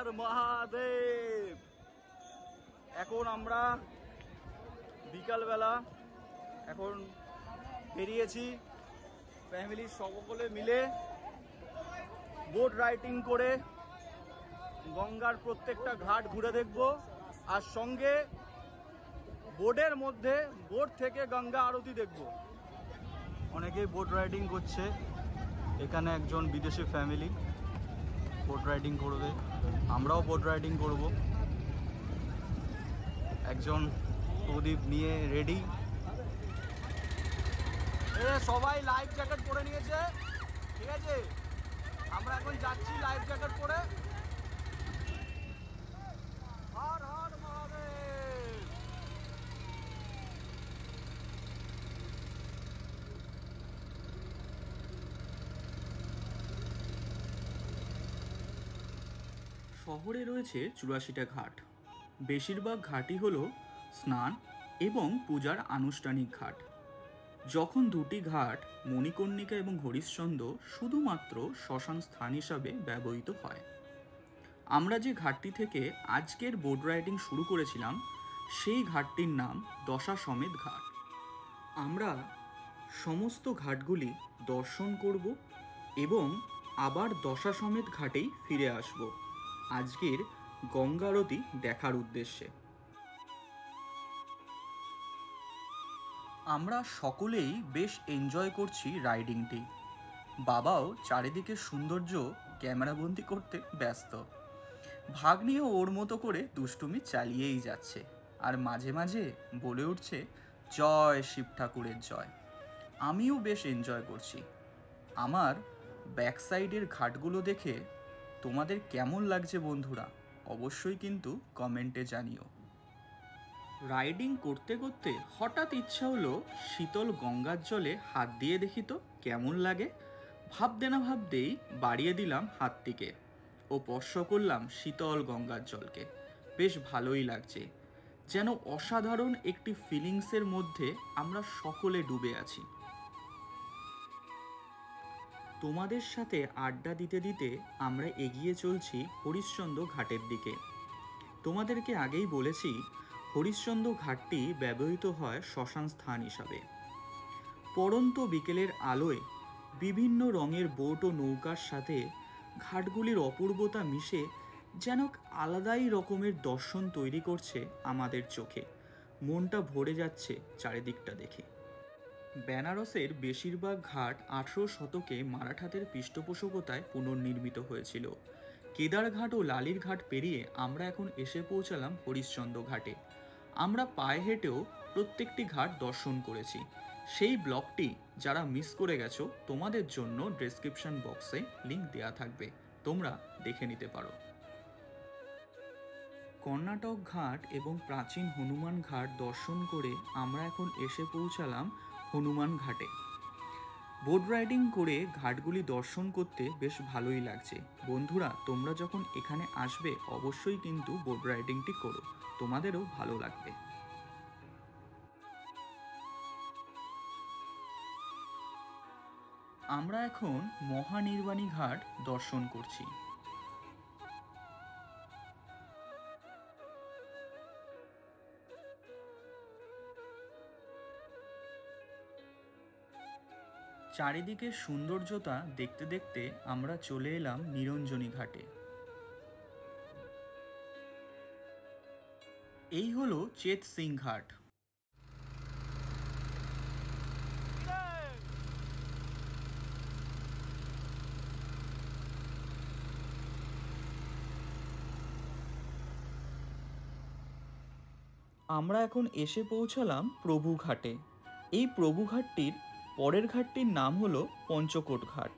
হর মহাদেব। এখন আমরা বিকালবেলা এখন বেরিয়েছি ফ্যামিলির সকলে মিলে বোট রাইডিং করে গঙ্গার প্রত্যেকটা ঘাট ঘুরে দেখব, আর সঙ্গে বোটের মধ্যে বোট থেকে গঙ্গা আরতি দেখব। অনেকেই বোট রাইডিং করছে, এখানে একজন বিদেশি ফ্যামিলি বোট রাইডিং করবে, আমরাও বোট রাইডিং করব। একজন প্রদীপ নিয়ে রেডি, সবাই লাইফ জ্যাকেট পরে নিয়েছে, ঠিক আছে? আমরা এখন যাচ্ছি লাইফ জ্যাকেট পরে। হর হর মহাদেব। শহরে রয়েছে ৮৪টা ঘাট। বেশিরভাগ ঘাটই হলো স্নান এবং পূজার আনুষ্ঠানিক ঘাট। যখন দুটি ঘাট মণিকর্ণিকা এবং হরিশ্চন্দ্র শুধুমাত্র শ্মশান স্থান হিসাবে ব্যবহৃত হয়। আমরা যে ঘাটটি থেকে আজকের বোট রাইডিং শুরু করেছিলাম সেই ঘাটটির নাম দশাশ্বমেধ ঘাট। আমরা সমস্ত ঘাটগুলি দর্শন করব এবং আবার দশাশ্বমেধ ঘাটেই ফিরে আসব আজকের গঙ্গা আরতি দেখার উদ্দেশ্যে। আমরা সকলেই বেশ এনজয় করছি রাইডিংটি। বাবাও চারিদিকে সৌন্দর্য ক্যামেরাবন্দি করতে ব্যস্ত। ভাগ্নিও ওর মতো করে দুষ্টুমি চালিয়েই যাচ্ছে, আর মাঝে মাঝে বলে উঠছে জয় শিব ঠাকুরের জয়। আমিও বেশ এনজয় করছি। আমার ব্যাক সাইডের ঘাটগুলো দেখে তোমাদের কেমন লাগছে বন্ধুরা, অবশ্যই কিন্তু কমেন্টে জানিও। রাইডিং করতে করতে হঠাৎ ইচ্ছা হলো শীতল গঙ্গার জলে হাত দিয়ে দেখি তো কেমন লাগে। ভাবতে না ভাবতেই বাড়িয়ে দিলাম হাতটিকে ও স্পর্শ করলাম শীতল গঙ্গার জলকে। বেশ ভালোই লাগছে, যেন অসাধারণ একটি ফিলিংসের মধ্যে আমরা সকলে ডুবে আছি। তোমাদের সাথে আড্ডা দিতে দিতে আমরা এগিয়ে চলছি হরিশ্চন্দ্র ঘাটের দিকে। তোমাদেরকে আগেই বলেছি হরিশ্চন্দ্র ঘাটটি ব্যবহৃত হয় শ্মশান স্থান হিসাবে। পড়ন্ত বিকেলের আলোয় বিভিন্ন রঙের বোট ও নৌকার সাথে ঘাটগুলির অপূর্বতা মিশে যেন আলাদাই রকমের দর্শন তৈরি করছে আমাদের চোখে। মনটা ভরে যাচ্ছে চারিদিকটা দেখে। বেনারসের বেশিরভাগ ঘাট ১৮ শতকে মারাঠাদের পৃষ্ঠপোষকতায় পুনর্নির্মিত হয়েছিল। কেদারঘাট ও লালির ঘাট পেরিয়ে আমরা এখন এসে পৌঁছালাম হরিশ্চন্দ্র ঘাটে। আমরা পায়ে হেঁটেও প্রত্যেকটি ঘাট দর্শন করেছি। সেই ব্লগটি যারা মিস করে গেছো তোমাদের জন্য ডেসক্রিপশন বক্সে লিংক দেওয়া থাকবে, তোমরা দেখে নিতে পারো। কর্ণাটক ঘাট এবং প্রাচীন হনুমান ঘাট দর্শন করে আমরা এখন এসে পৌঁছালাম হনুমান ঘাটে। বোট রাইডিং করে ঘাটগুলি দর্শন করতে বেশ ভালোই লাগছে। বন্ধুরা, তোমরা যখন এখানে আসবে অবশ্যই কিন্তু বোট রাইডিংটি করো, তোমাদেরও ভালো লাগবে। আমরা এখন মহানির্বাণী ঘাট দর্শন করছি। চারিদিকের সৌন্দর্যতা দেখতে দেখতে আমরা চলে এলাম নিরঞ্জনী ঘাটে। এই হলো চেত সিং ঘাট। আমরা এখন এসে পৌঁছালাম প্রভু ঘাটে। এই প্রভু ঘাটটির পরের ঘাটটির নাম হলো পঞ্চকোট ঘাট।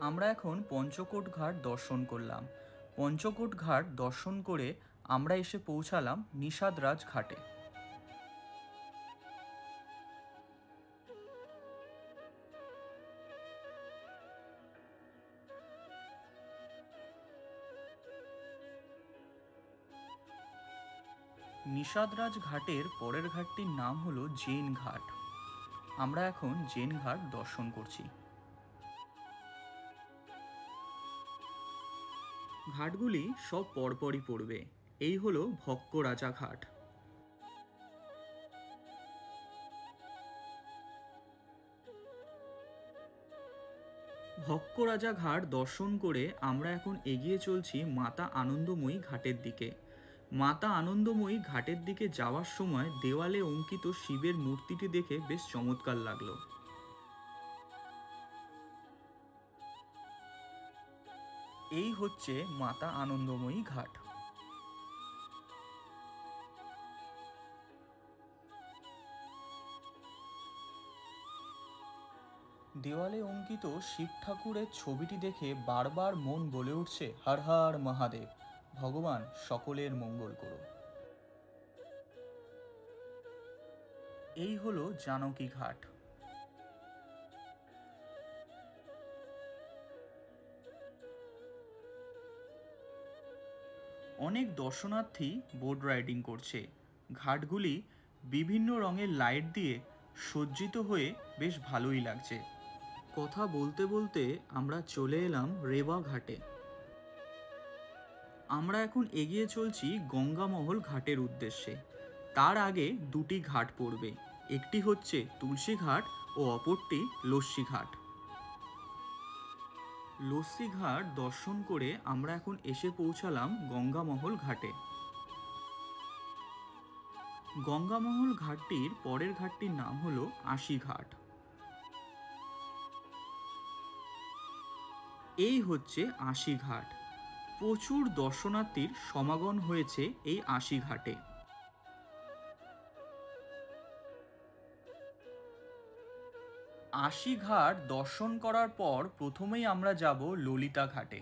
আমরা এখন পঞ্চকোট ঘাট দর্শন করলাম। পঞ্চকোট ঘাট দর্শন করে আমরা এসে পৌঁছালাম নিষাদরাজ ঘাটে। নিষাদরাজ ঘাটের পরের ঘাটটির নাম হলো জেন ঘাট। আমরা এখন জেন ঘাট দর্শন করছি। ঘাটগুলি সব পরপরই পড়বে। এই হলো ভক্ক রাজা ঘাট। ভক্ক রাজা ঘাট দর্শন করে আমরা এখন এগিয়ে চলছি মাতা আনন্দময়ী ঘাটের দিকে। মাতা আনন্দময়ী ঘাটের দিকে যাওয়ার সময় দেওয়ালে অঙ্কিত শিবের মূর্তিটি দেখে বেশ চমৎকার লাগলো। এই হচ্ছে মাতা আনন্দময়ী ঘাট। দেওয়ালে অঙ্কিত শিব ঠাকুরের ছবিটি দেখে বারবার মন বলে উঠছে হর হর মহাদেব, ভগবান সকলের মঙ্গল করো। এই হলো জানকী ঘাট। অনেক দর্শনার্থী বোট রাইডিং করছে। ঘাটগুলি বিভিন্ন রঙের লাইট দিয়ে সজ্জিত হয়ে বেশ ভালোই লাগছে। কথা বলতে বলতে আমরা চলে এলাম রেবা ঘাটে। আমরা এখন এগিয়ে চলছি গঙ্গামহল ঘাটের উদ্দেশ্যে। তার আগে দুটি ঘাট পড়বে, একটি হচ্ছে তুলসী ঘাট ও অপরটি লস্যি ঘাট। লস্যি ঘাট দর্শন করে আমরা এখন এসে পৌঁছালাম গঙ্গামহল ঘাটে। গঙ্গামহল ঘাটটির পরের ঘাটটির নাম হলো আশি ঘাট। এই হচ্ছে আশি ঘাট। প্রচুর দর্শনার্থীর সমাগম হয়েছে এই আশি ঘাটে। আশি ঘাট দর্শন করার পর প্রথমেই আমরা যাব ললিতা ঘাটে।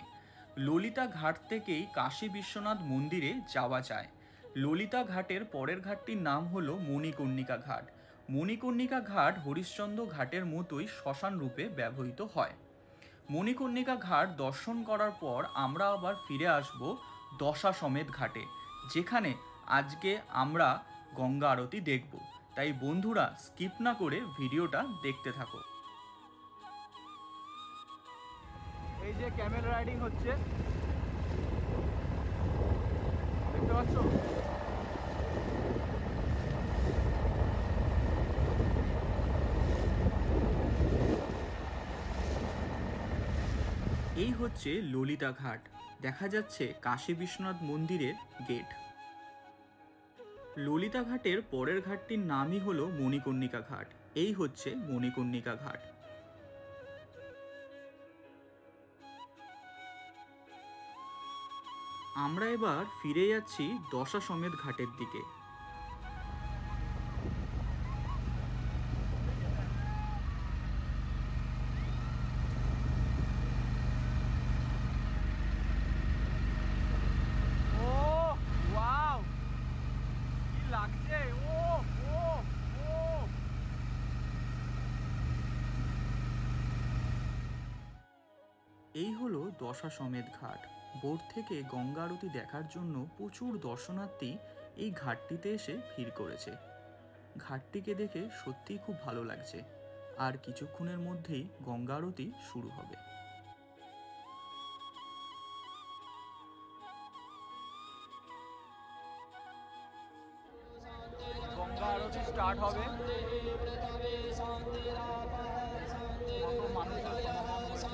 ললিতা ঘাট থেকেই কাশী বিশ্বনাথ মন্দিরে যাওয়া যায়। ললিতা ঘাটের পরের ঘাটটির নাম হলো মণিকর্ণিকা ঘাট। মণিকর্ণিকা ঘাট হরিশ্চন্দ্র ঘাটের মতোই শ্মশান রূপে ব্যবহৃত হয়। মণিকর্ণিকা ঘাট দর্শন করার পর আমরা আবার ফিরে আসব দশাশ্বমেধ ঘাটে, যেখানে আজকে আমরা গঙ্গা আরতি দেখব। তাই বন্ধুরা স্কিপ না করে ভিডিওটা দেখতে থাকো। এই যে ক্যামেল রাইডিং হচ্ছে, দেখতে পাচ্ছ? এই হচ্ছে ললিতা ঘাট। দেখা যাচ্ছে কাশী বিশ্বনাথ মন্দিরের গেট। ললিতা ঘাটের পরের ঘাটটির নামই হলো মণিকর্ণিকা ঘাট। এই হচ্ছে মণিকর্ণিকা ঘাট। আমরা এবার ফিরে যাচ্ছি দশাশ্বমেধ ঘাটের দিকে। এই হলো দশাশ্বমেধ ঘাট। বোট থেকে গঙ্গা আরতি দেখার জন্য প্রচুর দর্শনার্থী এই ঘাটটিতে এসে ভিড় করেছে। ঘাটটিকে দেখে সত্যিই খুব ভালো লাগছে। আর কিছুক্ষণের মধ্যেই গঙ্গা আরতি শুরু হবে। গঙ্গা আরতি স্টার্ট হবে। কত মানুষের সমাগম হয়েছে।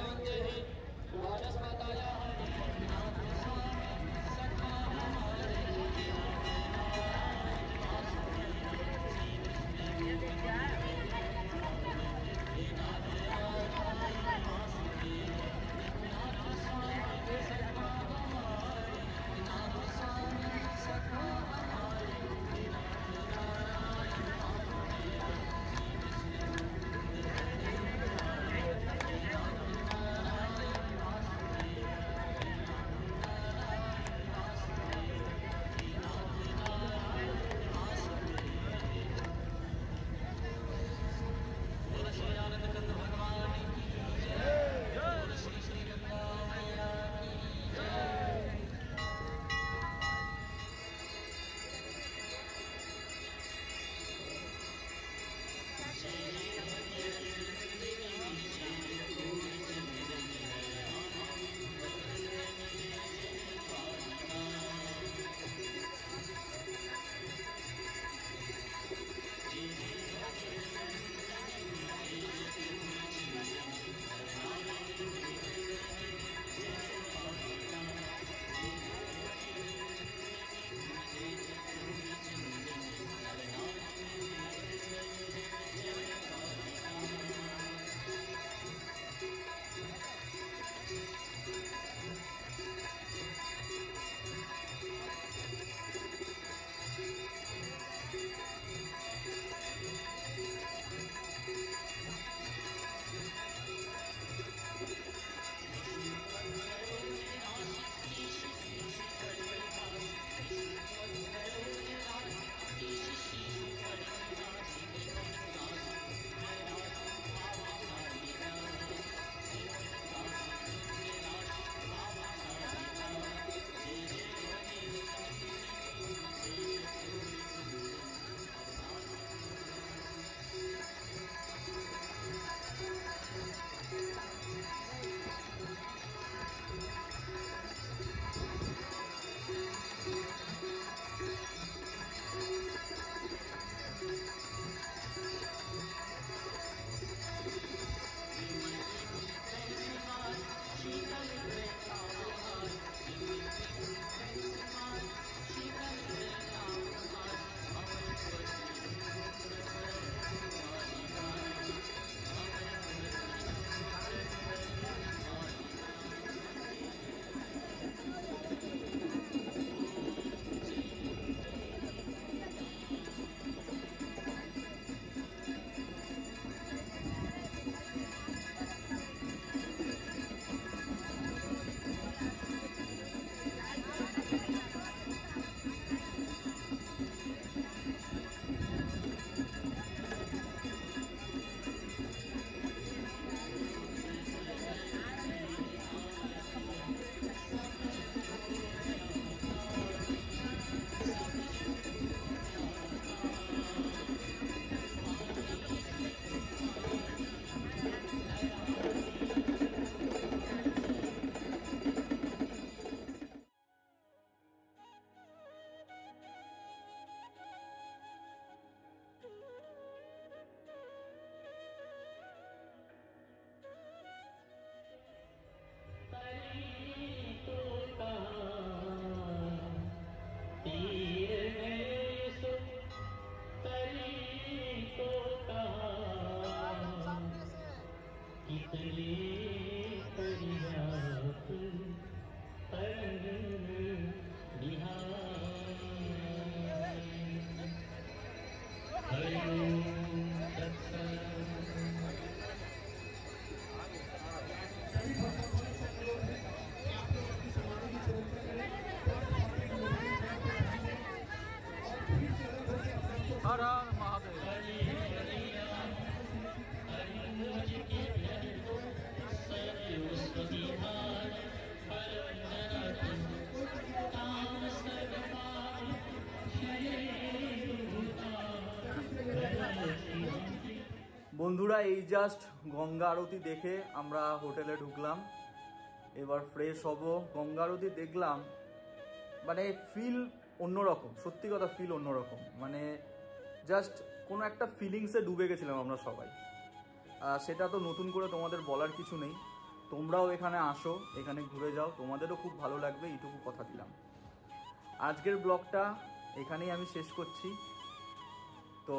हर हर महादेव। বন্ধুরা, এই জাস্ট গঙ্গা আরতি দেখে আমরা হোটেলে ঢুকলাম। এবার ফ্রেশ হব। গঙ্গা আরতি দেখলাম, মানে ফিল অন্যরকম, সত্যি কথা ফিল অন্যরকম। মানে জাস্ট কোনো একটা ফিলিংসে ডুবে গেছিলাম আমরা সবাই। সেটা তো নতুন করে তোমাদের বলার কিছু নেই। তোমরাও এখানে আসো, এখানে ঘুরে যাও, তোমাদেরও খুব ভালো লাগবে, এইটুকু কথা দিলাম। আজকের ব্লগটা এখানেই আমি শেষ করছি। তো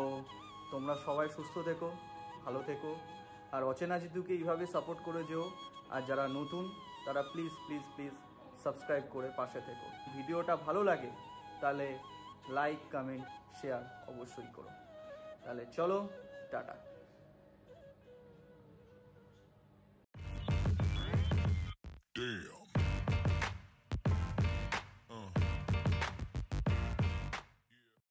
তোমরা সবাই সুস্থ থেকো, ভালো থেকো, আর অচেনা জিতুকে এইভাবে সাপোর্ট করে যেও। আর যারা নতুন তারা প্লিজ প্লিজ প্লিজ সাবস্ক্রাইব করে পাশে থেকো। ভিডিওটা ভালো লাগে তাহলে লাইক, কমেন্ট, শেয়ার অবশ্যই করো। তাহলে চলো, টাটা। Damn.